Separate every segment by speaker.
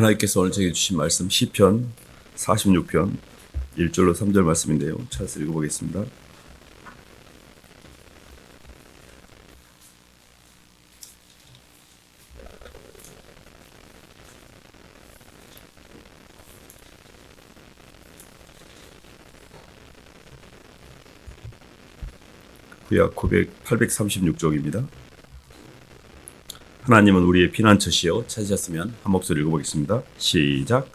Speaker 1: 하나님께서 오늘 저에게 주신 말씀 시편 46편 1절로 3절 말씀인데요. 찾아서 읽어보겠습니다. 구약 836쪽입니다. 하나님은 우리의 피난처시여. 찾으셨으면 한 목소리 읽어보겠습니다. 시작.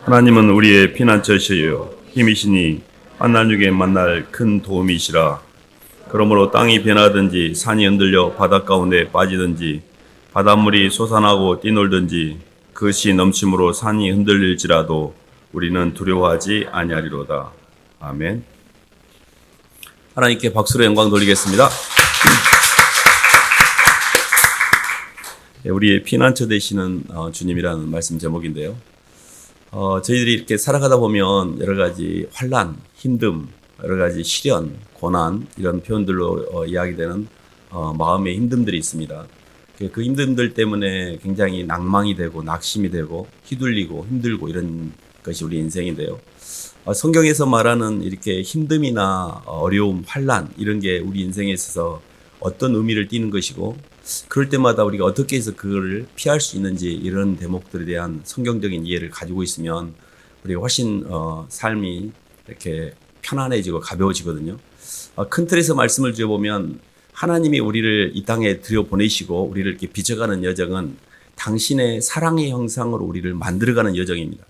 Speaker 1: 하나님은 우리의 피난처시여 힘이시니 만날 중에 만날 큰 도움이시라. 그러므로 땅이 변하든지 산이 흔들려 바다 가운데 빠지든지 바닷물이 솟아나고 뛰놀든지 그것이 넘침으로 산이 흔들릴지라도 우리는 두려워하지 아니하리로다. 아멘. 하나님께 박수로 영광 돌리겠습니다. 우리의 피난처 되시는 주님이라는 말씀 제목인데요. 저희들이 이렇게 살아가다 보면 여러 가지 환난, 힘듦, 여러 가지 시련, 고난 이런 표현들로 이야기되는 마음의 힘듦들이 있습니다. 그 힘듦들 때문에 굉장히 낭망이 되고 낙심이 되고 휘둘리고 힘들고 이런 것이 우리 인생인데요. 성경에서 말하는 이렇게 힘듦이나 어려움, 환난 이런 게 우리 인생에 있어서 어떤 의미를 띠는 것이고 그럴 때마다 우리가 어떻게 해서 그거를 피할 수 있는지 이런 대목들에 대한 성경적인 이해를 가지고 있으면 우리가 훨씬 삶이 이렇게 편안해지고 가벼워지거든요. 큰 틀에서 말씀을 드려보면 하나님이 우리를 이 땅에 들여보내시고 우리를 이렇게 빚어가는 여정은 당신의 사랑의 형상으로 우리를 만들어가는 여정입니다.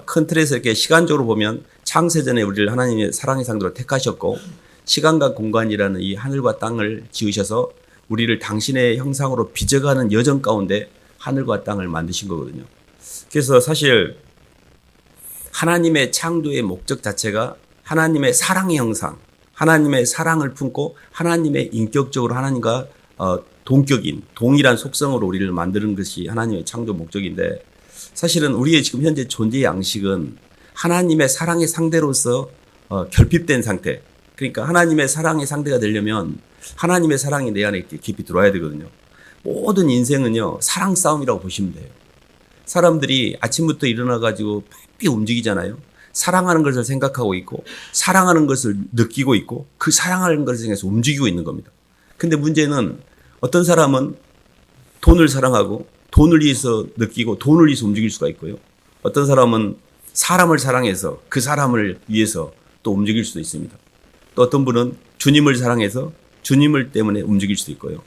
Speaker 1: 큰 틀에서 이렇게 시간적으로 보면 창세전에 우리를 하나님의 사랑의 상대로 택하셨고 시간과 공간이라는 이 하늘과 땅을 지으셔서 우리를 당신의 형상으로 빚어가는 여정 가운데 하늘과 땅을 만드신 거거든요. 그래서 사실 하나님의 창조의 목적 자체가 하나님의 사랑의 형상, 하나님의 사랑을 품고 하나님의 인격적으로 하나님과 동격인, 동일한 속성으로 우리를 만드는 것이 하나님의 창조 목적인데 사실은 우리의 지금 현재 존재의 양식은 하나님의 사랑의 상대로서 결핍된 상태. 그러니까 하나님의 사랑의 상대가 되려면 하나님의 사랑이 내 안에 깊이 들어와야 되거든요. 모든 인생은요, 사랑 싸움이라고 보시면 돼요. 사람들이 아침부터 일어나가지고 바삐 움직이잖아요. 사랑하는 것을 생각하고 있고, 사랑하는 것을 느끼고 있고, 그 사랑하는 것을 생각해서 움직이고 있는 겁니다. 근데 문제는 어떤 사람은 돈을 사랑하고, 돈을 위해서 느끼고, 돈을 위해서 움직일 수가 있고요. 어떤 사람은 사람을 사랑해서 그 사람을 위해서 또 움직일 수도 있습니다. 또 어떤 분은 주님을 사랑해서 주님을 때문에 움직일 수도 있고요.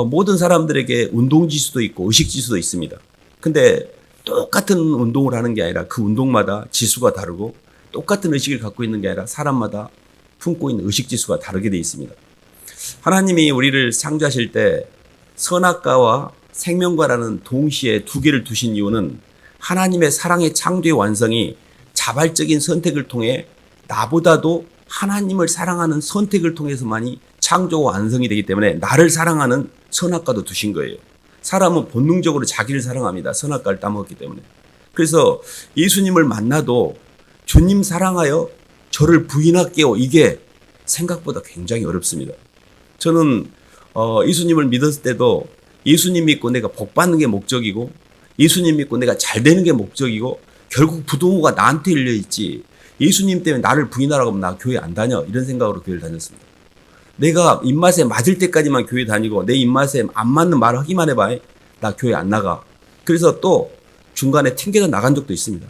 Speaker 1: 모든 사람들에게 운동지수도 있고 의식지수도 있습니다. 근데 똑같은 운동을 하는 게 아니라 그 운동마다 지수가 다르고 똑같은 의식을 갖고 있는 게 아니라 사람마다 품고 있는 의식지수가 다르게 되어 있습니다. 하나님이 우리를 창조하실 때 선악과와 생명과라는 동시에 두 개를 두신 이유는 하나님의 사랑의 창조의 완성이 자발적인 선택을 통해 나보다도 하나님을 사랑하는 선택을 통해서만이 창조가 완성이 되기 때문에 나를 사랑하는 선악과도 두신 거예요. 사람은 본능적으로 자기를 사랑합니다. 선악과를 따먹었기 때문에. 그래서 예수님을 만나도 주님 사랑하여 저를 부인할게요. 이게 생각보다 굉장히 어렵습니다. 저는 예수님을 믿었을 때도 예수님 믿고 내가 복 받는 게 목적이고 예수님 믿고 내가 잘 되는 게 목적이고 결국 부동호가 나한테 열려있지 예수님 때문에 나를 부인하라고 하면 나 교회 안 다녀 이런 생각으로 교회를 다녔습니다. 내가 입맛에 맞을 때까지만 교회 다니고 내 입맛에 안 맞는 말을 하기만 해봐 나 교회 안 나가. 그래서 또 중간에 튕겨서 나간 적도 있습니다.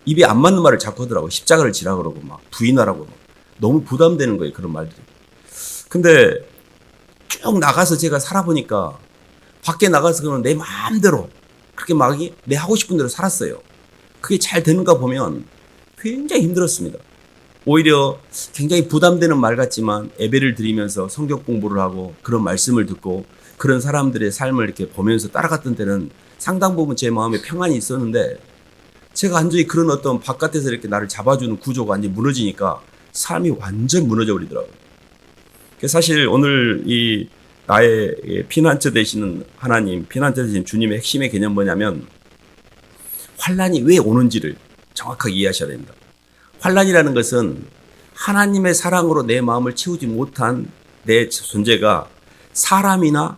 Speaker 1: 입에 안 맞는 말을 자꾸 하더라고. 십자가를 지라 그러고 막 부인하라고 막. 너무 부담되는 거예요 그런 말들이. 근데 쭉 나가서 제가 살아보니까 밖에 나가서 그러면 내 마음대로 그렇게 막 내 하고 싶은 대로 살았어요. 그게 잘 되는가 보면 굉장히 힘들었습니다. 오히려 굉장히 부담되는 말 같지만 예배를 드리면서 성경 공부를 하고 그런 말씀을 듣고 그런 사람들의 삶을 이렇게 보면서 따라갔던 때는 상당 부분 제 마음에 평안이 있었는데 제가 완전히 그런 어떤 바깥에서 이렇게 나를 잡아주는 구조가 완전히 무너지니까 삶이 완전 무너져 버리더라고요. 사실 오늘 이 나의 피난처 되시는 하나님, 피난처 되시는 주님의 핵심의 개념 뭐냐면 환난이 왜 오는지를 정확하게 이해하셔야 됩니다. 환난이라는 것은 하나님의 사랑으로 내 마음을 채우지 못한 내 존재가 사람이나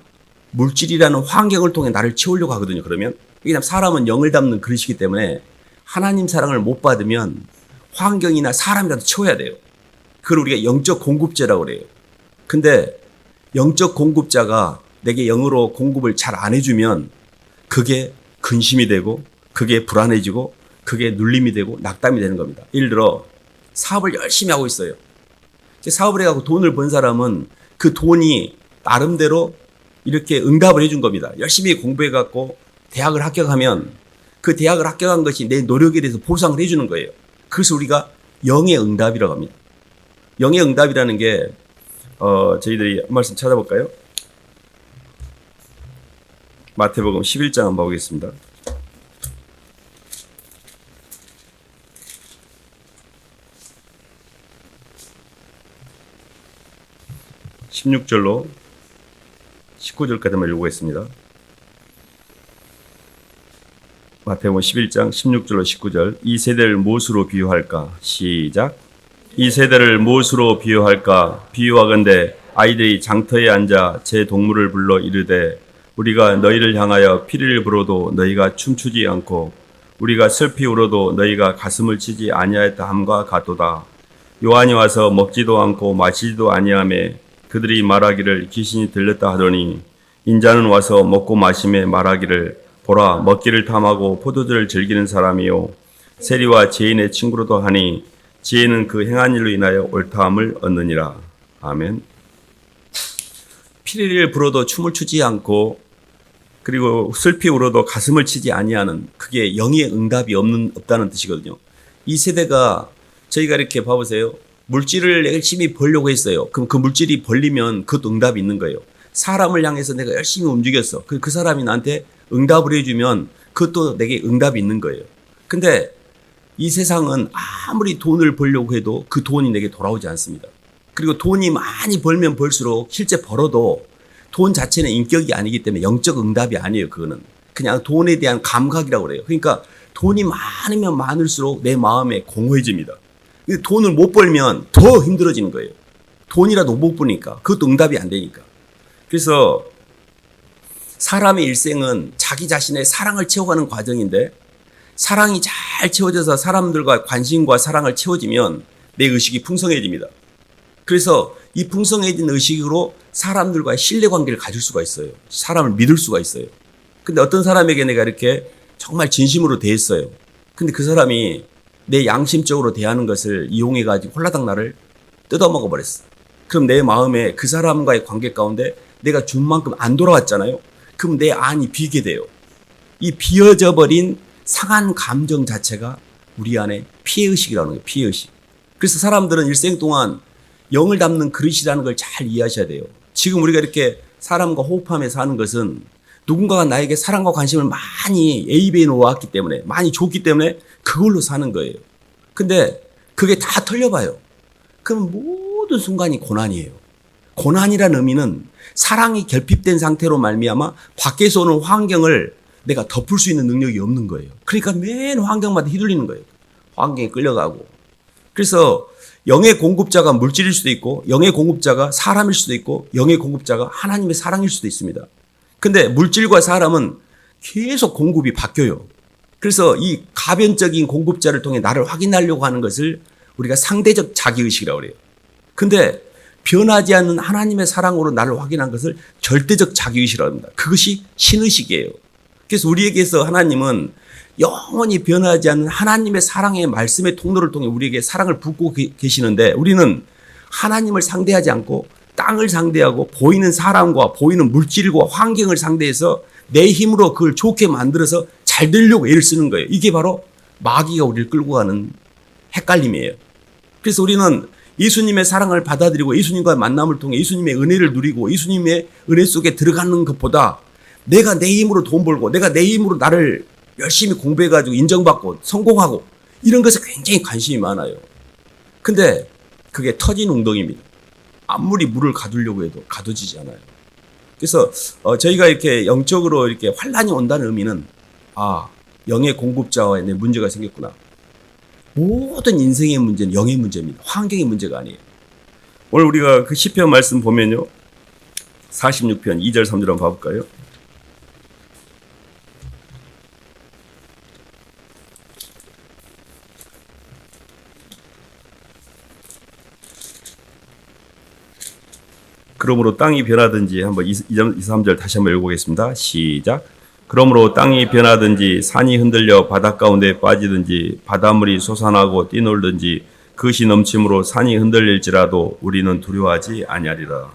Speaker 1: 물질이라는 환경을 통해 나를 채우려고 하거든요. 그러면 왜냐하면 사람은 영을 담는 그릇이기 때문에 하나님 사랑을 못 받으면 환경이나 사람이라도 채워야 돼요. 그걸 우리가 영적 공급제라고 그래요. 근데 영적 공급자가 내게 영으로 공급을 잘 안 해주면 그게 근심이 되고 그게 불안해지고 그게 눌림이 되고 낙담이 되는 겁니다. 예를 들어 사업을 열심히 하고 있어요. 사업을 해갖고 돈을 번 사람은 그 돈이 나름대로 이렇게 응답을 해준 겁니다. 열심히 공부해갖고 대학을 합격하면 그 대학을 합격한 것이 내 노력에 대해서 보상을 해주는 거예요. 그래서 우리가 영의 응답이라고 합니다. 영의 응답이라는 게 저희들이 한 말씀 찾아볼까요? 마태복음 11장 한번 보겠습니다. 16절로 19절까지만 읽어보겠습니다. 마태복음 11장 16절로 19절. 이 세대를 무엇으로 비유할까? 시작. 이 세대를 무엇으로 비유할까? 비유하건대 아이들이 장터에 앉아 제 동물을 불러 이르되 우리가 너희를 향하여 피리를 불어도 너희가 춤추지 않고 우리가 슬피 울어도 너희가 가슴을 치지 아니하였다 함과 같도다. 요한이 와서 먹지도 않고 마시지도 아니하매 그들이 말하기를 귀신이 들렸다 하더니 인자는 와서 먹고 마시매 말하기를 보라 먹기를 탐하고 포도주를 즐기는 사람이요 세리와 죄인의 친구로도 하니 지혜는 그 행한 일로 인하여 옳다함을 얻느니라. 아멘. 피리를 불어도 춤을 추지 않고 그리고 슬피 울어도 가슴을 치지 아니하는 그게 영의 응답이 없다는 뜻이거든요. 이 세대가 저희가 이렇게 봐보세요. 물질을 열심히 벌려고 했어요. 그럼 그 물질이 벌리면 그것도 응답이 있는 거예요. 사람을 향해서 내가 열심히 움직였어. 그 사람이 나한테 응답을 해주면 그것도 내게 응답이 있는 거예요. 근데 이 세상은 아무리 돈을 벌려고 해도 그 돈이 내게 돌아오지 않습니다. 그리고 돈이 많이 벌면 벌수록 실제 벌어도 돈 자체는 인격이 아니기 때문에 영적 응답이 아니에요. 그거는 그냥 돈에 대한 감각이라고 그래요. 그러니까 돈이 많으면 많을수록 내 마음에 공허해집니다. 돈을 못 벌면 더 힘들어지는 거예요. 돈이라도 못 버니까 그것도 응답이 안 되니까. 그래서 사람의 일생은 자기 자신의 사랑을 채워가는 과정인데 사랑이 잘 채워져서 사람들과 관심과 사랑을 채워지면 내 의식이 풍성해집니다. 그래서 이 풍성해진 의식으로 사람들과의 신뢰관계를 가질 수가 있어요. 사람을 믿을 수가 있어요. 근데 어떤 사람에게 내가 이렇게 정말 진심으로 대했어요. 근데 그 사람이 내 양심적으로 대하는 것을 이용해가지고 홀라당 나를 뜯어먹어 버렸어. 그럼 내 마음에 그 사람과의 관계 가운데 내가 준 만큼 안 돌아왔잖아요. 그럼 내 안이 비게 돼요. 이 비어져 버린 상한 감정 자체가 우리 안에 피해의식이라는 거예요. 피해의식. 그래서 사람들은 일생 동안 영을 담는 그릇이라는 걸 잘 이해하셔야 돼요. 지금 우리가 이렇게 사람과 호흡하며 사는 것은 누군가가 나에게 사랑과 관심을 많이 에이베에 놓아왔기 때문에 많이 줬기 때문에 그걸로 사는 거예요. 근데 그게 다 털려봐요. 그럼 모든 순간이 고난이에요. 고난이라는 의미는 사랑이 결핍된 상태로 말미암아 밖에서 오는 환경을 내가 덮을 수 있는 능력이 없는 거예요. 그러니까 맨 환경마다 휘둘리는 거예요. 환경에 끌려가고. 그래서 영의 공급자가 물질일 수도 있고 영의 공급자가 사람일 수도 있고 영의 공급자가 하나님의 사랑일 수도 있습니다. 근데 물질과 사람은 계속 공급이 바뀌어요. 그래서 이 가변적인 공급자를 통해 나를 확인하려고 하는 것을 우리가 상대적 자기의식이라고 그래요. 근데 변하지 않는 하나님의 사랑으로 나를 확인한 것을 절대적 자기의식이라고 합니다. 그것이 신의식이에요. 그래서 우리에게서 하나님은 영원히 변하지 않는 하나님의 사랑의 말씀의 통로를 통해 우리에게 사랑을 붓고 계시는데 우리는 하나님을 상대하지 않고 땅을 상대하고 보이는 사람과 보이는 물질과 환경을 상대해서 내 힘으로 그걸 좋게 만들어서 잘 되려고 애를 쓰는 거예요. 이게 바로 마귀가 우리를 끌고 가는 헷갈림이에요. 그래서 우리는 예수님의 사랑을 받아들이고 예수님과의 만남을 통해 예수님의 은혜를 누리고 예수님의 은혜 속에 들어가는 것보다 내가 내 힘으로 돈 벌고 내가 내 힘으로 나를 열심히 공부해가지고 인정받고 성공하고 이런 것에 굉장히 관심이 많아요. 근데 그게 터진 웅덩이입니다. 아무리 물을 가두려고 해도 가둬지지 않아요. 그래서 저희가 이렇게 영적으로 이렇게 환란이 온다는 의미는 영의 공급자와 내 문제가 생겼구나. 모든 인생의 문제는 영의 문제입니다. 환경의 문제가 아니에요. 오늘 우리가 그 시편 말씀 보면요. 46편 2절 3절 한번 봐볼까요? 그러므로 땅이 변하든지 한번 2, 3절 다시 한번 읽어보겠습니다. 시작. 그러므로 땅이 변하든지 산이 흔들려 바닷 가운데 빠지든지 바닷물이 솟아나고 뛰놀든지 그것이 넘침으로 산이 흔들릴지라도 우리는 두려워하지 아니하리라.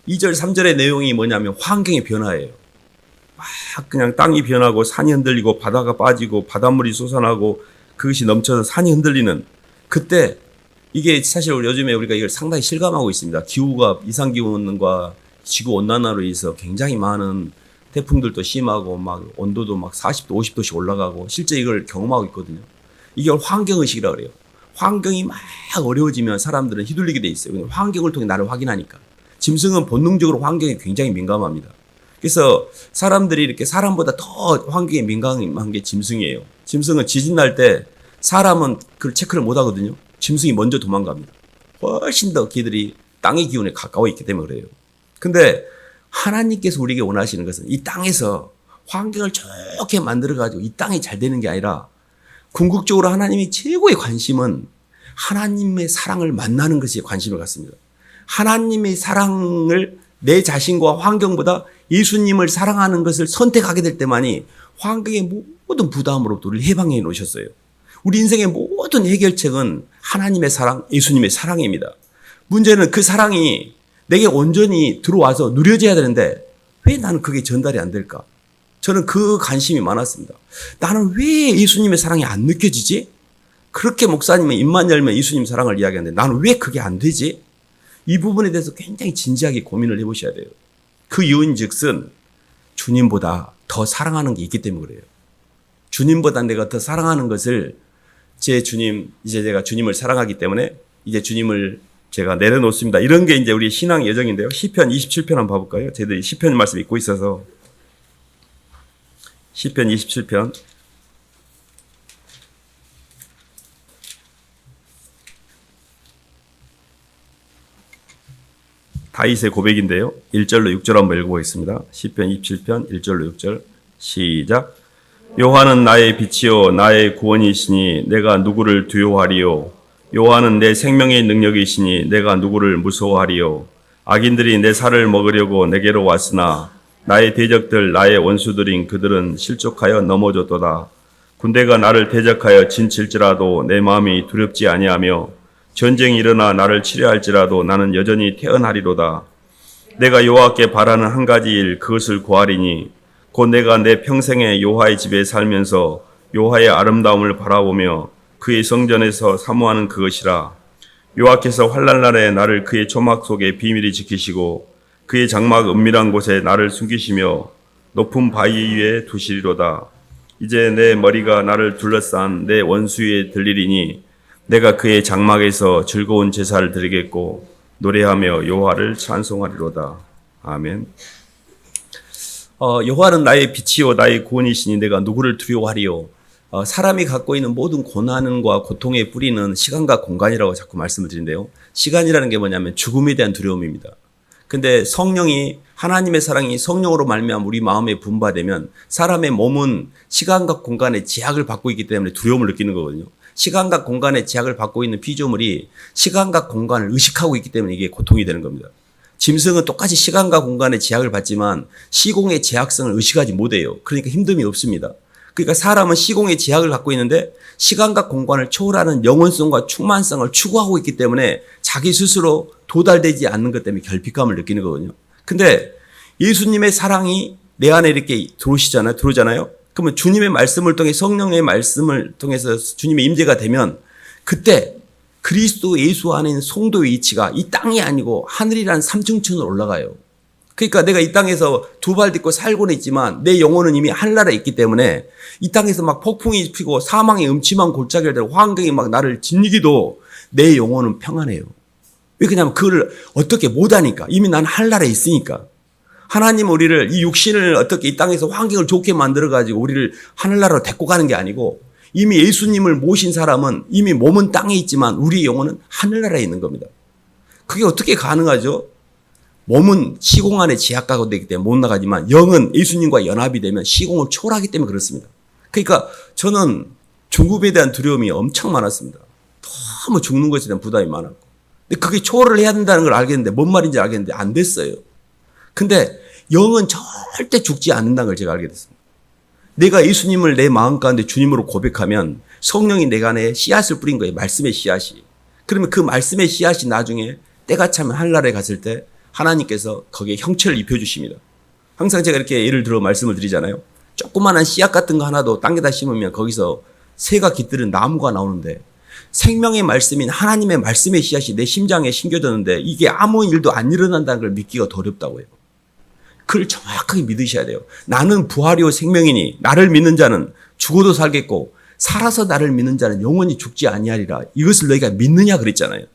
Speaker 1: 2절 3절의 내용이 뭐냐면 환경의 변화예요. 막 그냥 땅이 변하고 산이 흔들리고 바다가 빠지고 바닷물이 솟아나고 그것이 넘쳐서 산이 흔들리는 그때 이게 사실 요즘에 우리가 이걸 상당히 실감하고 있습니다. 기후가 이상기온과 지구온난화로 인해서 굉장히 많은 태풍들도 심하고 막 온도도 막 40도 50도씩 올라가고 실제 이걸 경험하고 있거든요. 이게 환경의식이라고 그래요. 환경이 막 어려워지면 사람들은 휘둘리게 돼 있어요. 환경을 통해 나를 확인하니까. 짐승은 본능적으로 환경에 굉장히 민감합니다. 그래서 사람들이 이렇게 사람보다 더 환경에 민감한 게 짐승이에요. 짐승은 지진 날 때 사람은 그걸 체크를 못 하거든요. 짐승이 먼저 도망갑니다. 훨씬 더 걔들이 땅의 기운에 가까워 있기 때문에 그래요. 근데 하나님께서 우리에게 원하시는 것은 이 땅에서 환경을 좋게 만들어가지고 이 땅이 잘 되는 게 아니라 궁극적으로 하나님이 최고의 관심은 하나님의 사랑을 만나는 것에 관심을 갖습니다. 하나님의 사랑을 내 자신과 환경보다 예수님을 사랑하는 것을 선택하게 될 때만이 환경의 모든 부담으로부터 우리를 해방해 놓으셨어요. 우리 인생의 모든 해결책은 하나님의 사랑, 예수님의 사랑입니다. 문제는 그 사랑이 내게 온전히 들어와서 누려져야 되는데 왜 나는 그게 전달이 안 될까? 저는 그 관심이 많았습니다. 나는 왜 예수님의 사랑이 안 느껴지지? 그렇게 목사님은 입만 열면 예수님 사랑을 이야기하는데 나는 왜 그게 안 되지? 이 부분에 대해서 굉장히 진지하게 고민을 해보셔야 돼요. 그 이유인즉슨 주님보다 더 사랑하는 게 있기 때문에 그래요. 주님보다 내가 더 사랑하는 것을 제 주님, 이제 제가 주님을 사랑하기 때문에 이제 주님을 제가 내려놓습니다. 이런 게 이제 우리 신앙 여정인데요. 시편 27편 한번 봐볼까요? 저희들이 시편 말씀 읽고 있어서 시편 27편 다윗의 고백인데요. 1절로 6절 한번 읽어보겠습니다. 시편 27편 1절로 6절 시작. 여호와는 나의 빛이요 나의 구원이시니 내가 누구를 두려워하리요. 여호와는 내 생명의 능력이시니 내가 누구를 무서워하리요. 악인들이 내 살을 먹으려고 내게로 왔으나 나의 대적들 나의 원수들인 그들은 실족하여 넘어졌도다. 군대가 나를 대적하여 진칠지라도 내 마음이 두렵지 아니하며 전쟁이 일어나 나를 치려할지라도 나는 여전히 태어나리로다. 내가 여호와께 바라는 한 가지 일 그것을 구하리니 곧 내가 내 평생에 여호와의 집에 살면서 여호와의 아름다움을 바라보며 그의 성전에서 사모하는 그것이라. 여호와께서 환난날에 나를 그의 초막 속에 비밀히 지키시고 그의 장막 은밀한 곳에 나를 숨기시며 높은 바위 위에 두시리로다. 이제 내 머리가 나를 둘러싼 내 원수 위에 들리리니 내가 그의 장막에서 즐거운 제사를 드리겠고 노래하며 여호와를 찬송하리로다. 아멘. 여호와는 나의 빛이요 나의 구원이시니 내가 누구를 두려워하리요. 사람이 갖고 있는 모든 고난과 고통의 뿌리는 시간과 공간이라고 자꾸 말씀을 드린대요. 시간이라는 게 뭐냐면 죽음에 대한 두려움입니다. 근데 성령이 하나님의 사랑이 성령으로 말미암아 우리 마음에 분바되면 사람의 몸은 시간과 공간의 제약을 받고 있기 때문에 두려움을 느끼는 거거든요. 시간과 공간의 제약을 받고 있는 피조물이 시간과 공간을 의식하고 있기 때문에 이게 고통이 되는 겁니다. 짐승은 똑같이 시간과 공간의 제약을 받지만 시공의 제약성을 의식하지 못해요. 그러니까 힘듦이 없습니다. 그러니까 사람은 시공의 제약을 갖고 있는데 시간과 공간을 초월하는 영원성과 충만성을 추구하고 있기 때문에 자기 스스로 도달되지 않는 것 때문에 결핍감을 느끼는 거거든요. 근데 예수님의 사랑이 내 안에 이렇게 들어오잖아요. 그러면 주님의 말씀을 통해 성령의 말씀을 통해서 주님의 임재가 되면 그때 그리스도 예수 안에 있는 성도의 위치가 이 땅이 아니고 하늘이라는 삼층천으로 올라가요. 그러니까 내가 이 땅에서 두 발 딛고 살고는 있지만 내 영혼은 이미 하늘나라에 있기 때문에 이 땅에서 막 폭풍이 피고 사망의 음침한 골짜기를 되고 환경이 막 나를 짓이기도 내 영혼은 평안해요. 왜 그러냐면 그걸 어떻게 못하니까. 이미 나는 하늘나라에 있으니까. 하나님 우리를 이 육신을 어떻게 이 땅에서 환경을 좋게 만들어가지고 우리를 하늘나라로 데리고 가는 게 아니고 이미 예수님을 모신 사람은 이미 몸은 땅에 있지만 우리 영혼은 하늘나라에 있는 겁니다. 그게 어떻게 가능하죠? 몸은 시공 안에 제약가가 되기 때문에 못 나가지만 영은 예수님과 연합이 되면 시공을 초월하기 때문에 그렇습니다. 그러니까 저는 죽음에 대한 두려움이 엄청 많았습니다. 너무 죽는 것에 대한 부담이 많았고. 근데 그게 초월을 해야 된다는 걸 알겠는데 뭔 말인지 알겠는데 안 됐어요. 근데 영은 절대 죽지 않는다는 걸 제가 알게 됐습니다. 내가 예수님을 내 마음 가운데 주님으로 고백하면 성령이 내 안에 씨앗을 뿌린 거예요. 말씀의 씨앗이. 그러면 그 말씀의 씨앗이 나중에 때가 차면 하늘나라에 갔을 때 하나님께서 거기에 형체를 입혀주십니다. 항상 제가 이렇게 예를 들어 말씀을 드리잖아요. 조그만한 씨앗 같은 거 하나도 땅에다 심으면 거기서 새가 깃들은 나무가 나오는데 생명의 말씀인 하나님의 말씀의 씨앗이 내 심장에 심겨졌는데 이게 아무 일도 안 일어난다는 걸 믿기가 더 어렵다고요. 그걸 정확하게 믿으셔야 돼요. 나는 부활이요 생명이니 나를 믿는 자는 죽어도 살겠고 살아서 나를 믿는 자는 영원히 죽지 아니하리라. 이것을 너희가 믿느냐 그랬잖아요.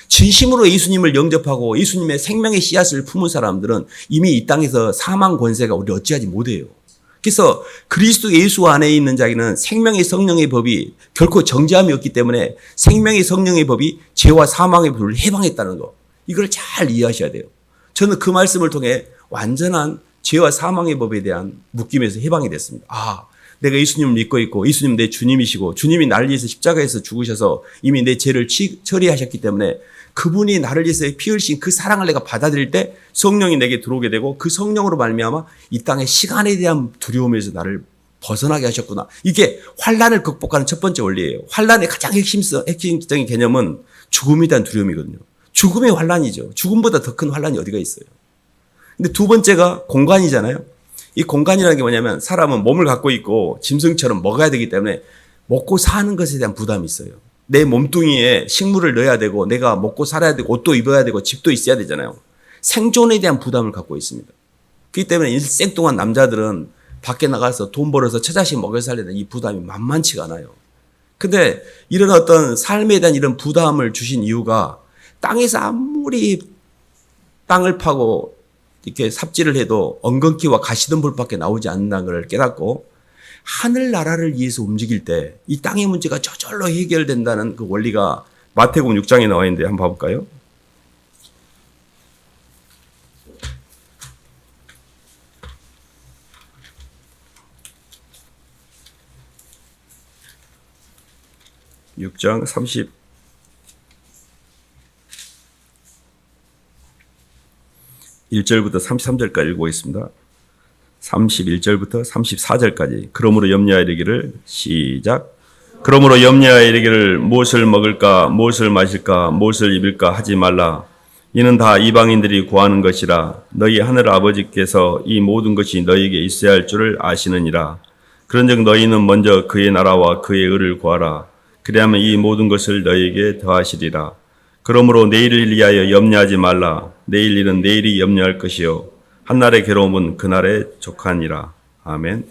Speaker 1: 진심으로 예수님을 영접하고 예수님의 생명의 씨앗을 품은 사람들은 이미 이 땅에서 사망 권세가 우리를 어찌하지 못해요. 그래서 그리스도 예수 안에 있는 자에게는 생명의 성령의 법이 결코 정죄함이 없기 때문에 생명의 성령의 법이 죄와 사망의 법을 해방했다는 거. 이걸 잘 이해하셔야 돼요. 저는 그 말씀을 통해 완전한 죄와 사망의 법에 대한 묶임에서 해방이 됐습니다. 아, 내가 예수님을 믿고 있고 예수님 내 주님이시고 주님이 나를 위해서 십자가에서 죽으셔서 이미 내 죄를 처리하셨기 때문에 그분이 나를 위해서 피 흘리신 그 사랑을 내가 받아들일 때 성령이 내게 들어오게 되고 그 성령으로 말미암아 이 땅의 시간에 대한 두려움에서 나를 벗어나게 하셨구나. 이게 환난을 극복하는 첫 번째 원리예요. 환난의 가장 핵심적인 개념은 죽음에 대한 두려움이거든요. 죽음의 환난이죠. 죽음보다 더 큰 환난이 어디가 있어요. 근데 두 번째가 공간이잖아요. 이 공간이라는 게 뭐냐면 사람은 몸을 갖고 있고 짐승처럼 먹어야 되기 때문에 먹고 사는 것에 대한 부담이 있어요. 내 몸뚱이에 식물을 넣어야 되고 내가 먹고 살아야 되고 옷도 입어야 되고 집도 있어야 되잖아요. 생존에 대한 부담을 갖고 있습니다. 그렇기 때문에 일생 동안 남자들은 밖에 나가서 돈 벌어서 처자식 먹여 살려야 되는 이 부담이 만만치가 않아요. 근데 이런 어떤 삶에 대한 이런 부담을 주신 이유가 땅에서 아무리 땅을 파고 이렇게 삽질을 해도 엉겅퀴와 가시덤불밖에 나오지 않는다는 걸 깨닫고 하늘나라를 위해서 움직일 때 이 땅의 문제가 저절로 해결된다는 그 원리가 마태복음 6장에 나와 있는데 한번 봐볼까요? (6장) 31절부터 33절까지 읽어보겠습니다. 31절부터 34절까지. 그러므로 염려하여 이르기를 시작. 그러므로 염려하여 이르기를 무엇을 먹을까 무엇을 마실까 무엇을 입을까 하지 말라. 이는 다 이방인들이 구하는 것이라. 너희 하늘 아버지께서 이 모든 것이 너희에게 있어야 할 줄을 아시느니라. 그런즉 너희는 먼저 그의 나라와 그의 의를 구하라. 그리하면 이 모든 것을 너희에게 더하시리라. 그러므로 내일을 위하여 염려하지 말라. 내일 일은 내일이 염려할 것이요 한날의 괴로움은 그날에 족하니라. 아멘.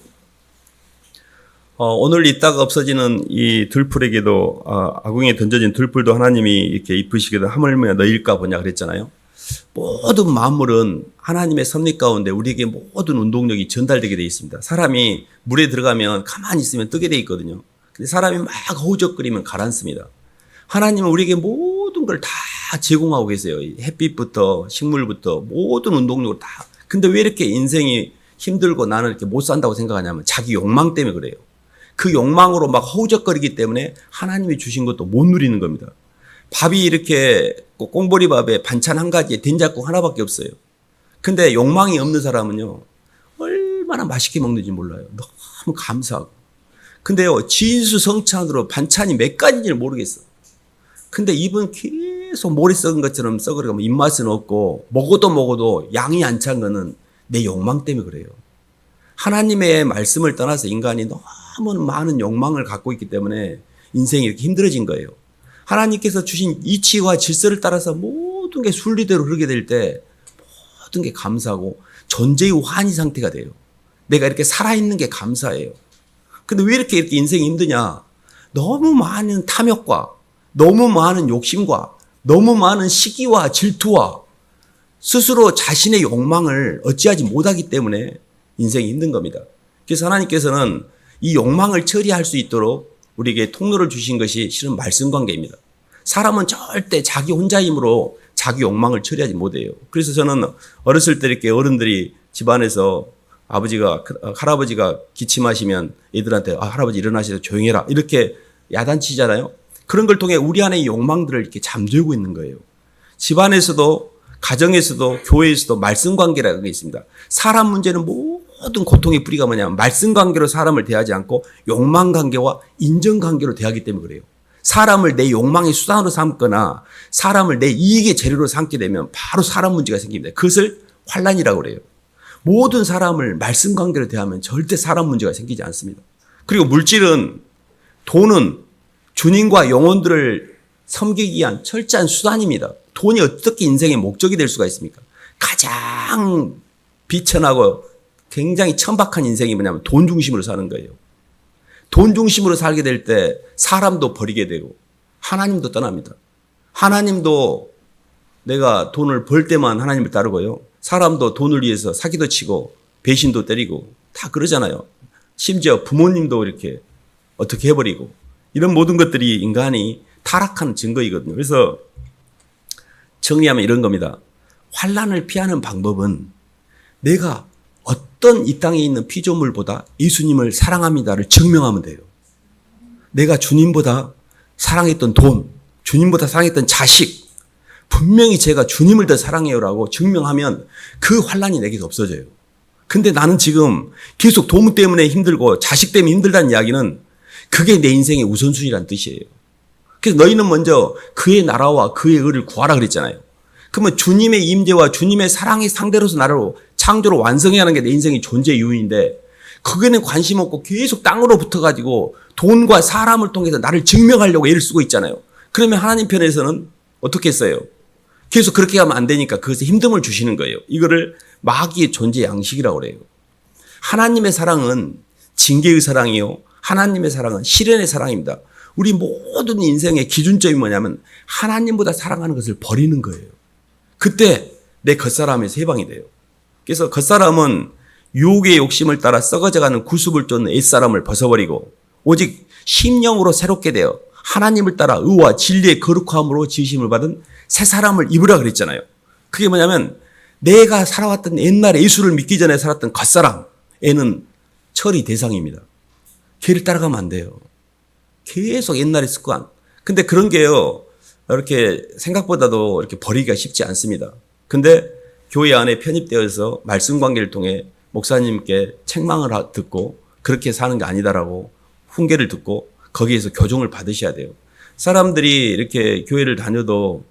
Speaker 1: 오늘 있다가 없어지는 이 들풀에게도 아궁이에 던져진 들풀도 하나님이 이렇게 입으시기도 하물며 너희일까 보냐 그랬잖아요. 모든 만물은 하나님의 섭리 가운데 우리에게 모든 운동력이 전달되게 되어 있습니다. 사람이 물에 들어가면 가만히 있으면 뜨게 되어 있거든요. 근데 사람이 막 허우적거리면 가라앉습니다. 하나님은 우리에게 모든 걸 다 제공하고 계세요. 햇빛부터 식물부터 모든 운동력을 다. 근데 왜 이렇게 인생이 힘들고 나는 이렇게 못 산다고 생각하냐면 자기 욕망 때문에 그래요. 그 욕망으로 막 허우적거리기 때문에 하나님이 주신 것도 못 누리는 겁니다. 밥이 이렇게 꽁보리밥에 반찬 한 가지에 된장국 하나밖에 없어요. 근데 욕망이 없는 사람은요 얼마나 맛있게 먹는지 몰라요. 너무 감사하고. 근데요 진수성찬으로 반찬이 몇 가지인지를 모르겠어. 근데 입은 계속 모래 썩은 것처럼 썩어가면 입맛은 없고 먹어도 양이 안 찬 거는 내 욕망 때문에 그래요. 하나님의 말씀을 떠나서 인간이 너무 많은 욕망을 갖고 있기 때문에 인생이 이렇게 힘들어진 거예요. 하나님께서 주신 이치와 질서를 따라서 모든 게 순리대로 흐르게 될 때 모든 게 감사하고 존재의 환희 상태가 돼요. 내가 이렇게 살아있는 게 감사해요. 근데 왜 이렇게 인생이 힘드냐? 너무 많은 탐욕과 너무 많은 욕심과 너무 많은 시기와 질투와 스스로 자신의 욕망을 어찌하지 못하기 때문에 인생이 힘든 겁니다. 그래서 하나님께서는 이 욕망을 처리할 수 있도록 우리에게 통로를 주신 것이 실은 말씀 관계입니다. 사람은 절대 자기 혼자 힘으로 자기 욕망을 처리하지 못해요. 그래서 저는 어렸을 때 이렇게 어른들이 집안에서 할아버지가 기침하시면 애들한테 할아버지 일어나셔서 조용히 해라 이렇게 야단치잖아요. 그런 걸 통해 우리 안의 욕망들을 이렇게 잠들고 있는 거예요. 집안에서도 가정에서도 교회에서도 말씀 관계라는 게 있습니다. 사람 문제는 모든 고통의 뿌리가 뭐냐면 말씀 관계로 사람을 대하지 않고 욕망 관계와 인정 관계로 대하기 때문에 그래요. 사람을 내 욕망의 수단으로 삼거나 사람을 내 이익의 재료로 삼게 되면 바로 사람 문제가 생깁니다. 그것을 환난이라고 그래요. 모든 사람을 말씀 관계로 대하면 절대 사람 문제가 생기지 않습니다. 그리고 물질은 돈은 주님과 영혼들을 섬기기 위한 철저한 수단입니다. 돈이 어떻게 인생의 목적이 될 수가 있습니까? 가장 비천하고 굉장히 천박한 인생이 뭐냐면 돈 중심으로 사는 거예요. 돈 중심으로 살게 될 때 사람도 버리게 되고 하나님도 떠납니다. 하나님도 내가 돈을 벌 때만 하나님을 따르고요. 사람도 돈을 위해서 사기도 치고 배신도 때리고 다 그러잖아요. 심지어 부모님도 이렇게 어떻게 해버리고 이런 모든 것들이 인간이 타락한 증거이거든요. 그래서 정리하면 이런 겁니다. 환난을 피하는 방법은 내가 어떤 이 땅에 있는 피조물보다 예수님을 사랑합니다를 증명하면 돼요. 내가 주님보다 사랑했던 돈, 주님보다 사랑했던 자식, 분명히 제가 주님을 더 사랑해요라고 증명하면 그 환난이 내게서 없어져요. 근데 나는 지금 계속 돈 때문에 힘들고 자식 때문에 힘들다는 이야기는 그게 내 인생의 우선순위라는 뜻이에요. 그래서 너희는 먼저 그의 나라와 그의 의를 구하라 그랬잖아요. 그러면 주님의 임재와 주님의 사랑의 상대로서 나를 창조로 완성해야 하는 게 내 인생의 존재 이유인데 그게는 관심 없고 계속 땅으로 붙어가지고 돈과 사람을 통해서 나를 증명하려고 애를 쓰고 있잖아요. 그러면 하나님 편에서는 어떻게 했어요? 계속 그렇게 하면 안 되니까 그것에 힘듦을 주시는 거예요. 이거를 마귀의 존재 양식이라고 그래요. 하나님의 사랑은 징계의 사랑이요. 하나님의 사랑은 실현의 사랑입니다. 우리 모든 인생의 기준점이 뭐냐면 하나님보다 사랑하는 것을 버리는 거예요. 그때 내 겉사람에서 해방이 돼요. 그래서 겉사람은 유혹의 욕심을 따라 썩어져가는 구습을 쫓는 옛사람을 벗어버리고 오직 심령으로 새롭게 되어 하나님을 따라 의와 진리의 거룩함으로 지으심을 받은 새 사람을 입으라 그랬잖아요. 그게 뭐냐면 내가 살아왔던 옛날에 예수를 믿기 전에 살았던 겉사람 애는 처리 대상입니다. 걔를 따라가면 안 돼요. 계속 옛날의 습관. 근데 그런 게요, 이렇게 생각보다도 이렇게 버리기가 쉽지 않습니다. 근데 교회 안에 편입되어서 말씀 관계를 통해 목사님께 책망을 듣고 그렇게 사는 게 아니다라고 훈계를 듣고 거기에서 교종을 받으셔야 돼요. 사람들이 이렇게 교회를 다녀도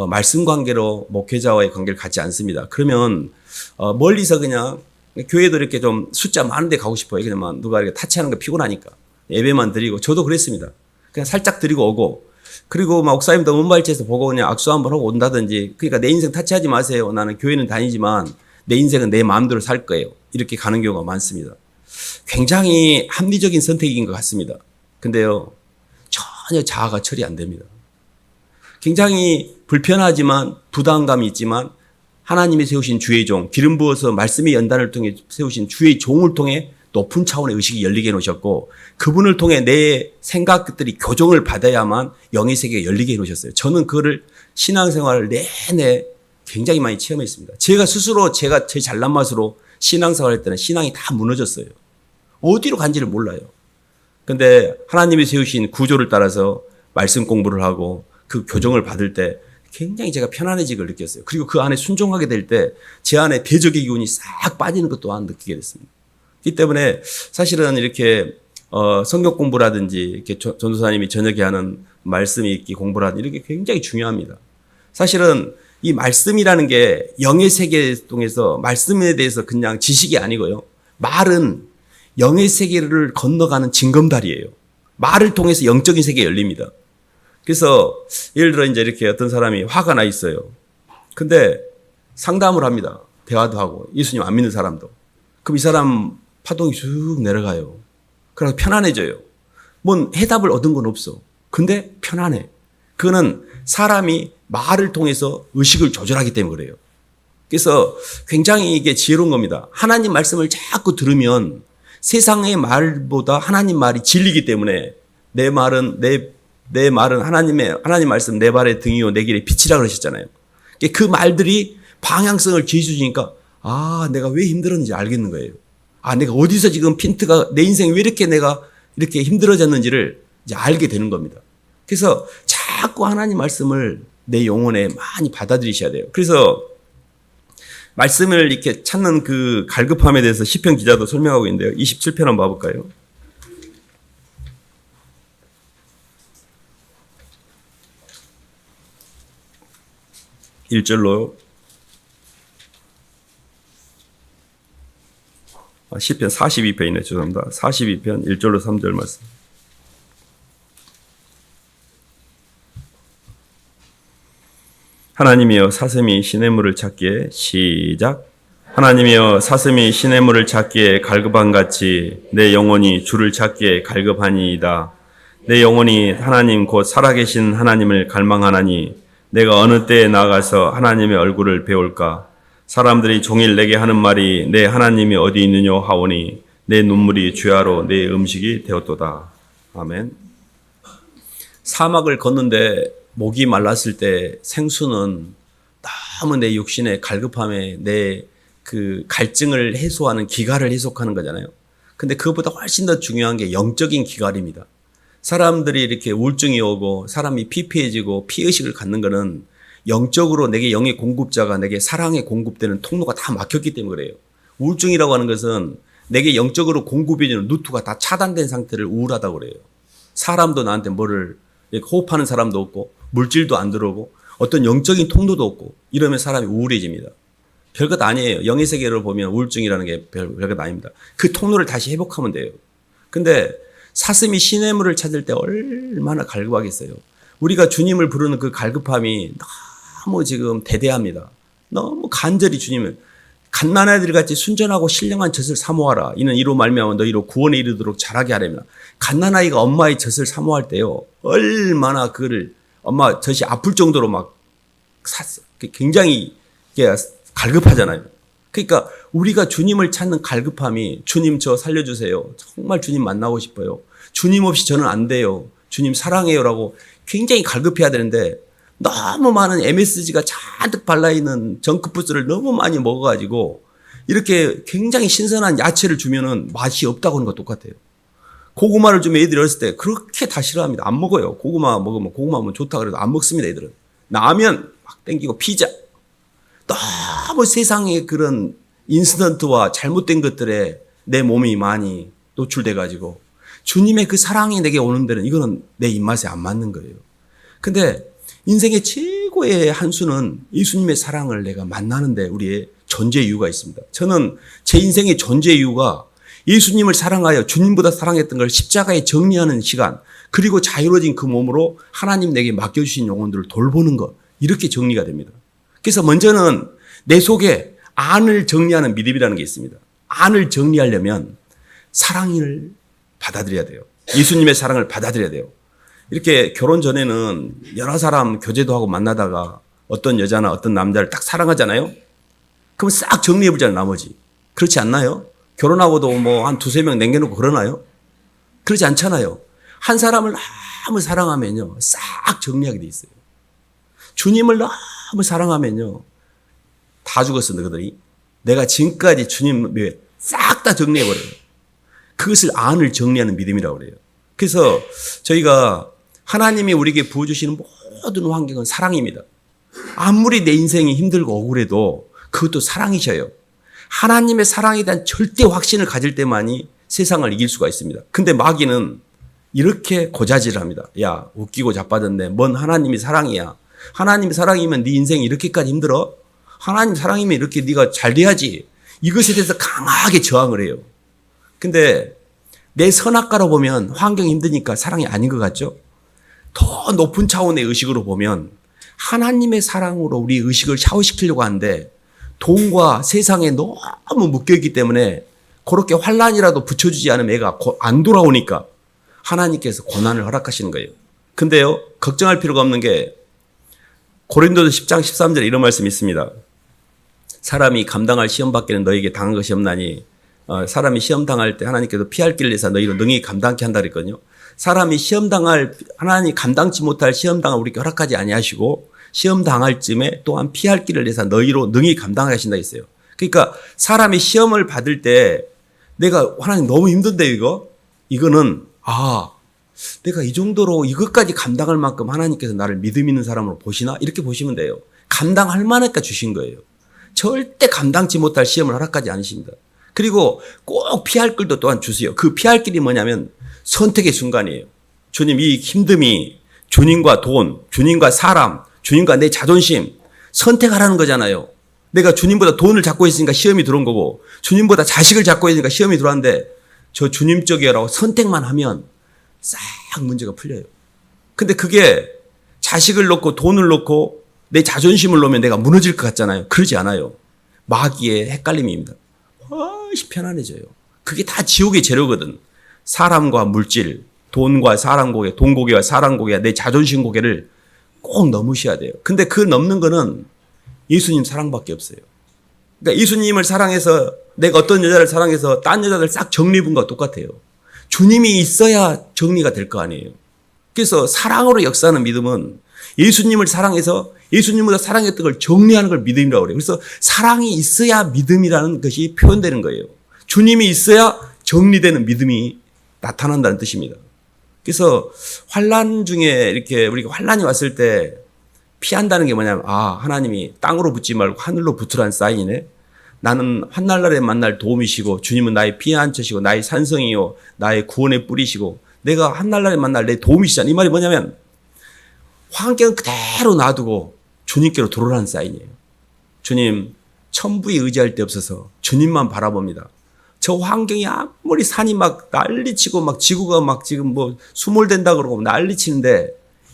Speaker 1: 말씀 관계로 목회자와의 관계를 갖지 않습니다. 그러면 멀리서 그냥 교회도 이렇게 좀 숫자 많은 데 가고 싶어요. 그냥 누가 이렇게 타치하는 거 피곤하니까. 예배만 드리고 저도 그랬습니다. 그냥 살짝 드리고 오고 그리고 막 목사님도 문발치에서 보고 그냥 악수 한번 하고 온다든지 그러니까 내 인생 타치하지 마세요. 나는 교회는 다니지만 내 인생은 내 마음대로 살 거예요. 이렇게 가는 경우가 많습니다. 굉장히 합리적인 선택인 것 같습니다. 근데요 전혀 자아가 처리 안 됩니다. 굉장히 불편하지만 부담감이 있지만 하나님이 세우신 주의 종, 기름 부어서 말씀의 연단을 통해 세우신 주의 종을 통해 높은 차원의 의식이 열리게 해놓으셨고 그분을 통해 내 생각들이 교정을 받아야만 영의 세계가 열리게 해놓으셨어요. 저는 그거를 신앙생활을 내내 굉장히 많이 체험했습니다. 제가 스스로 제가 제 잘난 맛으로 신앙생활 할 때는 신앙이 다 무너졌어요. 어디로 간지를 몰라요. 근데 하나님이 세우신 구조를 따라서 말씀 공부를 하고 그 교정을 받을 때 굉장히 제가 편안해지기를 느꼈어요. 그리고 그 안에 순종하게 될 때 제 안에 대적의 기운이 싹 빠지는 것 또한 느끼게 됐습니다. 그렇기 때문에 사실은 이렇게 성경 공부라든지 이렇게 전도사님이 저녁에 하는 말씀 읽기 공부라든지 이렇게 굉장히 중요합니다. 사실은 이 말씀이라는 게 영의 세계를 통해서 말씀에 대해서 그냥 지식이 아니고요. 말은 영의 세계를 건너가는 징검다리예요. 말을 통해서 영적인 세계가 열립니다. 그래서 예를 들어 이제 이렇게 어떤 사람이 화가 나 있어요. 근데 상담을 합니다. 대화도 하고 예수님 안 믿는 사람도. 그럼 이 사람 파동이 쭉 내려가요. 그래서 편안해져요. 뭔 해답을 얻은 건 없어. 근데 편안해. 그거는 사람이 말을 통해서 의식을 조절하기 때문에 그래요. 그래서 굉장히 이게 지혜로운 겁니다. 하나님 말씀을 자꾸 들으면 세상의 말보다 하나님 말이 진리이기 때문에 내 말은 하나님 말씀 내 발의 등이요 내 길의 빛이라 그러셨잖아요. 그 말들이 방향성을 제시해주니까 내가 왜 힘들었는지 알겠는 거예요. 내가 어디서 지금 핀트가 내 인생에 왜 이렇게 내가 이렇게 힘들어졌는지를 이제 알게 되는 겁니다. 그래서 자꾸 하나님 말씀을 내 영혼에 많이 받아들이셔야 돼요. 그래서 말씀을 이렇게 찾는 그 갈급함에 대해서 시편 기자도 설명하고 있는데요. 27편 한번 봐볼까요? (1절로) 시편 42편이네. 죄송합니다. 42편 1절로 3절 말씀. 하나님이여 사슴이 시냇물을 찾기에 시작. 하나님이여 사슴이 시냇물을 찾기에 갈급함같이 내 영혼이 주를 찾기에 갈급하니이다. 내 영혼이 하나님 곧 살아계신 하나님을 갈망하나니 내가 어느 때에 나아가서 하나님의 얼굴을 배울까. 사람들이 종일 내게 하는 말이 내 하나님이 어디 있느냐 하오니 내 눈물이 주야로 내 음식이 되었도다. 아멘. 사막을 걷는데 목이 말랐을 때 생수는 너무 내 육신의 갈급함에 내 그 갈증을 해소하는 기갈을 해소하는 거잖아요. 근데 그것보다 훨씬 더 중요한 게 영적인 기갈입니다. 사람들이 이렇게 우울증이 오고 사람이 피폐해지고 피의식을 갖는 거는 영적으로 내게 영의 공급자가 내게 사랑의 공급되는 통로가 다 막혔기 때문에 그래요. 우울증이라고 하는 것은 내게 영적으로 공급해주는 루트가 다 차단된 상태를 우울하다고 그래요. 사람도 나한테 뭐를 호흡하는 사람도 없고 물질도 안 들어오고 어떤 영적인 통로도 없고 이러면 사람이 우울해집니다. 별것 아니에요. 영의 세계를 보면 우울증이라는 게 별것 아닙니다. 그 통로를 다시 회복하면 돼요. 근데 사슴이 시냇물을 찾을 때 얼마나 갈급하겠어요. 우리가 주님을 부르는 그 갈급함이 너무 지금 대대합니다. 너무 간절히 주님을 갓난 아이들같이 순전하고 신령한 젖을 사모하라. 이는 이로 말미암아 너희로 구원에 이르도록 자라게 하려면. 갓난 아이가 엄마의 젖을 사모할 때요. 얼마나 그를 엄마 젖이 아플 정도로 막 굉장히 갈급하잖아요. 그러니까 우리가 주님을 찾는 갈급함이 주님 저 살려주세요. 정말 주님 만나고 싶어요. 주님 없이 저는 안 돼요. 주님 사랑해요라고 굉장히 갈급해야 되는데 너무 많은 MSG가 잔뜩 발라있는 정크푸드를 너무 많이 먹어가지고 이렇게 굉장히 신선한 야채를 주면은 맛이 없다고 하는 거 똑같아요. 고구마를 주면 애들이 어렸을 때 그렇게 다 싫어합니다. 안 먹어요. 고구마 먹으면 고구마 좋다 그래도 안 먹습니다. 애들은. 라면 막 땡기고 피자. 너무 세상의 그런 인스턴트와 잘못된 것들에 내 몸이 많이 노출돼 가지고 주님의 그 사랑이 내게 오는 데는 이거는 내 입맛에 안 맞는 거예요. 근데 인생의 최고의 한 수는 예수님의 사랑을 내가 만나는데 우리의 존재 이유가 있습니다. 저는 제 인생의 존재 이유가 예수님을 사랑하여 주님보다 사랑했던 걸 십자가에 정리하는 시간, 그리고 자유로워진 그 몸으로 하나님 내게 맡겨주신 영혼들을 돌보는 것, 이렇게 정리가 됩니다. 그래서 먼저는 내 속에 안을 정리하는 믿음이라는 게 있습니다. 안을 정리하려면 사랑을 받아들여야 돼요. 예수님의 사랑을 받아들여야 돼요. 이렇게 결혼 전에는 여러 사람 교제도 하고 만나다가 어떤 여자나 어떤 남자를 딱 사랑하잖아요. 그럼 싹 정리해보잖아요, 나머지. 그렇지 않나요? 결혼하고도 뭐 한 두세 명 남겨놓고 그러나요? 그렇지 않잖아요. 한 사람을 너무 사랑하면요, 싹 정리하게 돼 있어요. 주님을 너무 사랑하면요, 다 죽었어, 너희들이. 내가 지금까지 주님 왜 싹 다 정리해버려요. 그것을 안을 정리하는 믿음이라고 그래요. 그래서 저희가 하나님이 우리에게 부어주시는 모든 환경은 사랑입니다. 아무리 내 인생이 힘들고 억울해도 그것도 사랑이셔요. 하나님의 사랑에 대한 절대 확신을 가질 때만이 세상을 이길 수가 있습니다. 근데 마귀는 이렇게 고자질을 합니다. 야, 웃기고 자빠졌네. 뭔 하나님이 사랑이야. 하나님이 사랑이면 네 인생이 이렇게까지 힘들어? 하나님 사랑이면 이렇게 네가 잘 돼야지. 이것에 대해서 강하게 저항을 해요. 근데 내 선악과로 보면 환경이 힘드니까 사랑이 아닌 것 같죠? 더 높은 차원의 의식으로 보면 하나님의 사랑으로 우리 의식을 샤워시키려고 하는데 돈과 세상에 너무 묶여있기 때문에 그렇게 환란이라도 붙여주지 않으면 애가 안 돌아오니까 하나님께서 고난을 허락하시는 거예요. 근데요, 걱정할 필요가 없는 게 고린도서 10장 13절에 이런 말씀이 있습니다. 사람이 감당할 시험 밖에는 너에게 당한 것이 없나니, 사람이 시험 당할 때 하나님께서 피할 길을 내사 너희를 능히 감당케 한다 그랬거든요. 사람이 시험 당할, 하나님 감당치 못할 시험 당을 우리에게 허락하지 아니하시고 시험 당할 쯤에 또한 피할 길을 내서 너희로 능히 감당하게 하신다 했어요. 그러니까 사람이 시험을 받을 때 내가 하나님 너무 힘든데 이거는 내가 이 정도로 이것까지 감당할 만큼 하나님께서 나를 믿음 있는 사람으로 보시나? 이렇게 보시면 돼요. 감당할 만하니까 주신 거예요. 절대 감당치 못할 시험을 허락하지 않으십니다. 그리고 꼭 피할 길도 또한 주세요. 그 피할 길이 뭐냐면 선택의 순간이에요. 주님, 이 힘듦이 주님과 돈, 주님과 사람, 주님과 내 자존심 선택하라는 거잖아요. 내가 주님보다 돈을 잡고 있으니까 시험이 들어온 거고 주님보다 자식을 잡고 있으니까 시험이 들어왔는데 저 주님 쪽이라고 선택만 하면 싹 문제가 풀려요. 근데 그게 자식을 놓고 돈을 놓고 내 자존심을 놓으면 내가 무너질 것 같잖아요. 그러지 않아요. 마귀의 헷갈림입니다. 훨씬 편안해져요. 그게 다 지옥의 재료거든. 사람과 물질, 돈과 사람 고개, 돈 고개와 사람 고개, 내 자존심 고개를 꼭 넘으셔야 돼요. 근데 그 넘는 거는 예수님 사랑밖에 없어요. 그러니까 예수님을 사랑해서 내가 어떤 여자를 사랑해서 딴 여자들 싹 정리해본 것과 똑같아요. 주님이 있어야 정리가 될 거 아니에요. 그래서 사랑으로 역사하는 믿음은 예수님을 사랑해서 예수님보다 사랑했던 걸 정리하는 걸 믿음이라고 그래요. 그래서 사랑이 있어야 믿음이라는 것이 표현되는 거예요. 주님이 있어야 정리되는 믿음이 나타난다는 뜻입니다. 그래서 환난 중에 이렇게 우리가 환난이 왔을 때 피한다는 게 뭐냐면 하나님이 땅으로 붙지 말고 하늘로 붙으라는 사인이네. 나는 환난날에 만날 도움이시고 주님은 나의 피난처시고 나의 산성이요 나의 구원의 뿌리시고 내가 환난날에 만날 내 도움이시잖아. 이 말이 뭐냐면 환경은 그대로 놔두고 주님께로 돌아오라는 사인이에요. 주님, 천부에 의지할 데 없어서 주님만 바라봅니다. 저 환경이 아무리 산이 막 난리치고 막 지구가 막 지금 뭐 수몰된다 그러고 난리치는데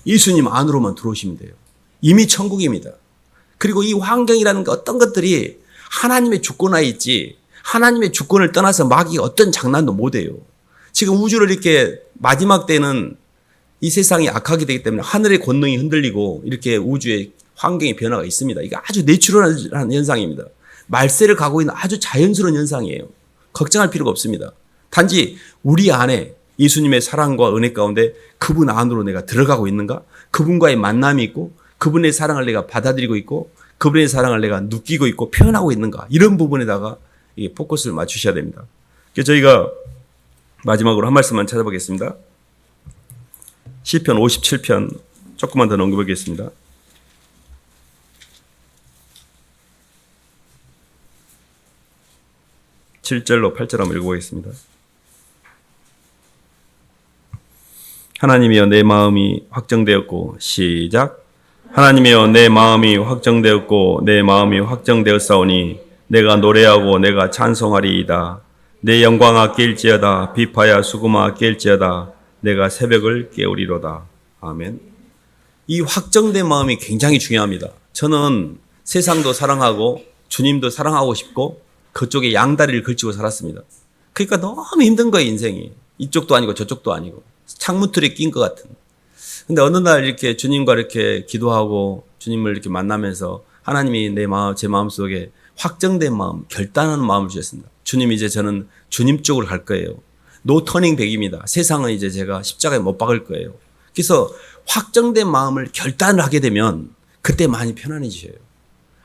Speaker 1: 예수님 안으로만 들어오시면 돼요. 이미 천국입니다. 그리고 이 환경이라는 어떤 것들이 하나님의 주권하에 있지 하나님의 주권을 떠나서 마귀가 어떤 장난도 못해요. 지금 우주를 이렇게 마지막 때는 이 세상이 악하게 되기 때문에 하늘의 권능이 흔들리고 이렇게 우주의 환경의 변화가 있습니다. 이게 아주 내추럴한 현상입니다. 말세를 가고 있는 아주 자연스러운 현상이에요. 걱정할 필요가 없습니다. 단지 우리 안에 예수님의 사랑과 은혜 가운데 그분 안으로 내가 들어가고 있는가? 그분과의 만남이 있고 그분의 사랑을 내가 받아들이고 있고 그분의 사랑을 내가 느끼고 있고 표현하고 있는가? 이런 부분에다가 포커스를 맞추셔야 됩니다. 그래서 저희가 마지막으로 한 말씀만 찾아보겠습니다. 시편 57편 조금만 더 넘겨보겠습니다. 7절로 8절 한번 읽어보겠습니다. 하나님이여 내 마음이 확정되었고 시작. 하나님이여 내 마음이 확정되었고 내 마음이 확정되었사오니 내가 노래하고 내가 찬송하리이다. 내 영광아 깰지어다. 비파야 수금아 깰지어다. 내가 새벽을 깨우리로다. 아멘. 이 확정된 마음이 굉장히 중요합니다. 저는 세상도 사랑하고 주님도 사랑하고 싶고 그쪽에 양다리를 걸치고 살았습니다. 그러니까 너무 힘든 거예요, 인생이. 이쪽도 아니고 저쪽도 아니고. 창문틀에 낀 것 같은. 근데 어느 날 이렇게 주님과 이렇게 기도하고 주님을 이렇게 만나면서 하나님이 제 마음 속에 확정된 마음, 결단하는 마음을 주셨습니다. 주님 이제 저는 주님 쪽으로 갈 거예요. 노 터닝 백입니다. 세상은 이제 제가 십자가에 못 박을 거예요. 그래서 확정된 마음을 결단을 하게 되면 그때 많이 편안해지셔요.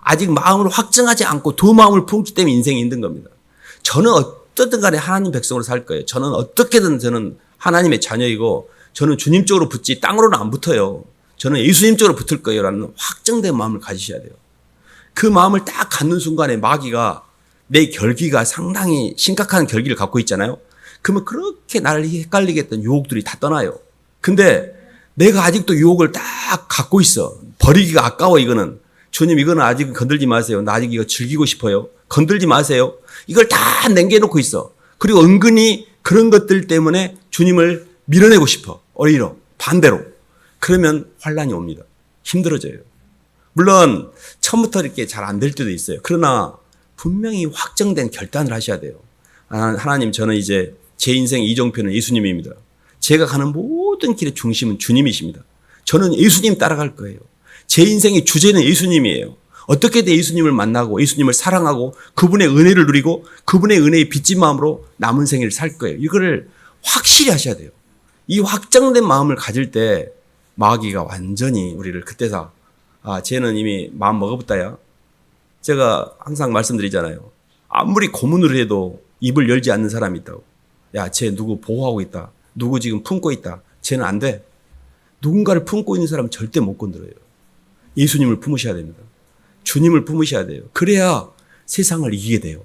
Speaker 1: 아직 마음을 확정하지 않고 두 마음을 품기 때문에 인생이 힘든 겁니다. 저는 어떻든 간에 하나님 백성으로 살 거예요. 저는 어떻게든 저는 하나님의 자녀이고 저는 주님 쪽으로 붙지 땅으로는 안 붙어요. 저는 예수님 쪽으로 붙을 거예요. 라는 확정된 마음을 가지셔야 돼요. 그 마음을 딱 갖는 순간에 마귀가 내 결기가 상당히 심각한 결기를 갖고 있잖아요. 그러면 그렇게 나를 헷갈리게 했던 유혹들이 다 떠나요. 근데 내가 아직도 유혹을 딱 갖고 있어. 버리기가 아까워 이거는. 주님 이거는 아직 건들지 마세요. 나 아직 이거 즐기고 싶어요. 건들지 마세요. 이걸 다 남겨놓고 있어. 그리고 은근히 그런 것들 때문에 주님을 밀어내고 싶어. 오히려 반대로. 그러면 환난이 옵니다. 힘들어져요. 물론 처음부터 이렇게 잘 안 될 때도 있어요. 그러나 분명히 확정된 결단을 하셔야 돼요. 하나님 저는 이제 제 인생의 이정표는 예수님입니다. 제가 가는 모든 길의 중심은 주님이십니다. 저는 예수님 따라갈 거예요. 제 인생의 주제는 예수님이에요. 어떻게든 예수님을 만나고 예수님을 사랑하고 그분의 은혜를 누리고 그분의 은혜에 빚진 마음으로 남은 생을 살 거예요. 이거를 확실히 하셔야 돼요. 이 확정된 마음을 가질 때 마귀가 완전히 우리를 그때 다 쟤는 이미 마음 먹어봤다야. 제가 항상 말씀드리잖아요. 아무리 고문을 해도 입을 열지 않는 사람이 있다고. 야, 쟤 누구 보호하고 있다. 누구 지금 품고 있다. 쟤는 안 돼. 누군가를 품고 있는 사람은 절대 못 건드려요. 예수님을 품으셔야 됩니다. 주님을 품으셔야 돼요. 그래야 세상을 이기게 돼요.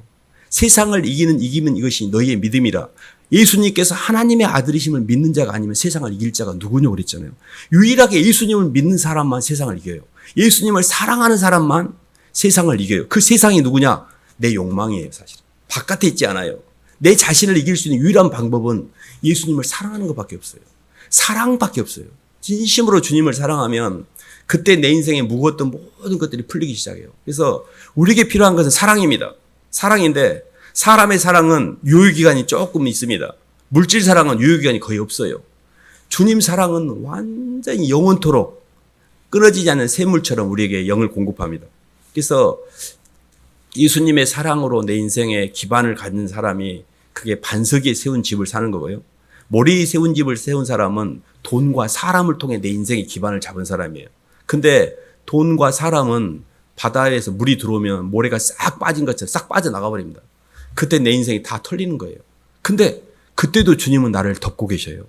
Speaker 1: 세상을 이기면 이것이 너희의 믿음이라. 예수님께서 하나님의 아들이심을 믿는 자가 아니면 세상을 이길 자가 누구냐고 그랬잖아요. 유일하게 예수님을 믿는 사람만 세상을 이겨요. 예수님을 사랑하는 사람만 세상을 이겨요. 그 세상이 누구냐? 내 욕망이에요, 사실. 바깥에 있지 않아요. 내 자신을 이길 수 있는 유일한 방법은 예수님을 사랑하는 것밖에 없어요. 사랑밖에 없어요. 진심으로 주님을 사랑하면 그때 내 인생에 무거웠던 모든 것들이 풀리기 시작해요. 그래서 우리에게 필요한 것은 사랑입니다. 사랑인데 사람의 사랑은 유효기간이 조금 있습니다. 물질 사랑은 유효기간이 거의 없어요. 주님 사랑은 완전히 영원토록 끊어지지 않는 샘물처럼 우리에게 영을 공급합니다. 그래서 예수님의 사랑으로 내 인생에 기반을 갖는 사람이 그게 반석 위에 세운 집을 사는 거고요. 모래 위에 세운 집을 세운 사람은 돈과 사람을 통해 내 인생의 기반을 잡은 사람이에요. 근데 돈과 사람은 바다에서 물이 들어오면 모래가 싹 빠진 것처럼 싹 빠져나가 버립니다. 그때 내 인생이 다 털리는 거예요. 근데 그때도 주님은 나를 덮고 계셔요.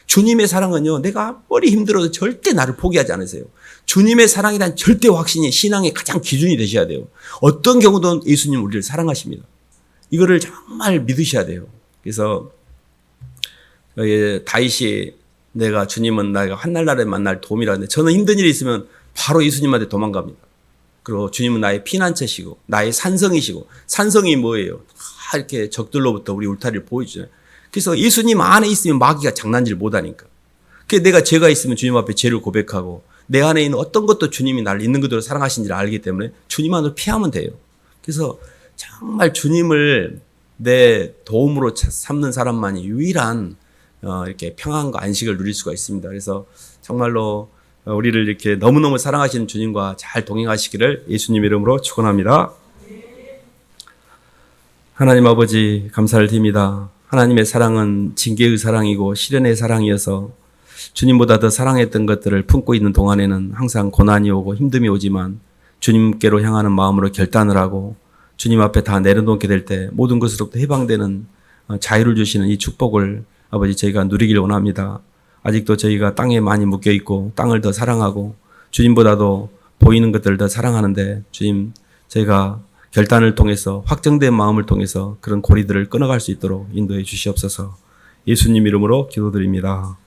Speaker 1: 주님의 사랑은요, 내가 아무리 힘들어도 절대 나를 포기하지 않으세요. 주님의 사랑에 대한 절대 확신이 신앙의 가장 기준이 되셔야 돼요. 어떤 경우든 예수님 우리를 사랑하십니다. 이거를 정말 믿으셔야 돼요. 그래서 다윗이 내가 주님은 내가 한날날에 만날 도움이라 하는데 저는 힘든 일이 있으면 바로 예수님한테 도망갑니다. 그리고 주님은 나의 피난처시고 나의 산성이시고, 산성이 뭐예요? 다 이렇게 적들로부터 우리 울타리를 보여주잖아요. 그래서 예수님 안에 있으면 마귀가 장난질 못하니까. 그래서 내가 죄가 있으면 주님 앞에 죄를 고백하고 내 안에 있는 어떤 것도 주님이 나를 있는 그대로 사랑하신지를 알기 때문에 주님 안으로 피하면 돼요. 그래서 정말 주님을 내 도움으로 삼는 사람만이 유일한 이렇게 평안과 안식을 누릴 수가 있습니다. 그래서 정말로 우리를 이렇게 너무너무 사랑하시는 주님과 잘 동행하시기를 예수님 이름으로 축원합니다. 하나님 아버지 감사를 드립니다. 하나님의 사랑은 징계의 사랑이고 시련의 사랑이어서 주님보다 더 사랑했던 것들을 품고 있는 동안에는 항상 고난이 오고 힘듦이 오지만 주님께로 향하는 마음으로 결단을 하고 주님 앞에 다 내려놓게 될 때 모든 것으로부터 해방되는 자유를 주시는 이 축복을 아버지 저희가 누리길 원합니다. 아직도 저희가 땅에 많이 묶여 있고 땅을 더 사랑하고 주님보다도 보이는 것들을 더 사랑하는데 주님 저희가 결단을 통해서 확정된 마음을 통해서 그런 고리들을 끊어갈 수 있도록 인도해 주시옵소서. 예수님 이름으로 기도드립니다.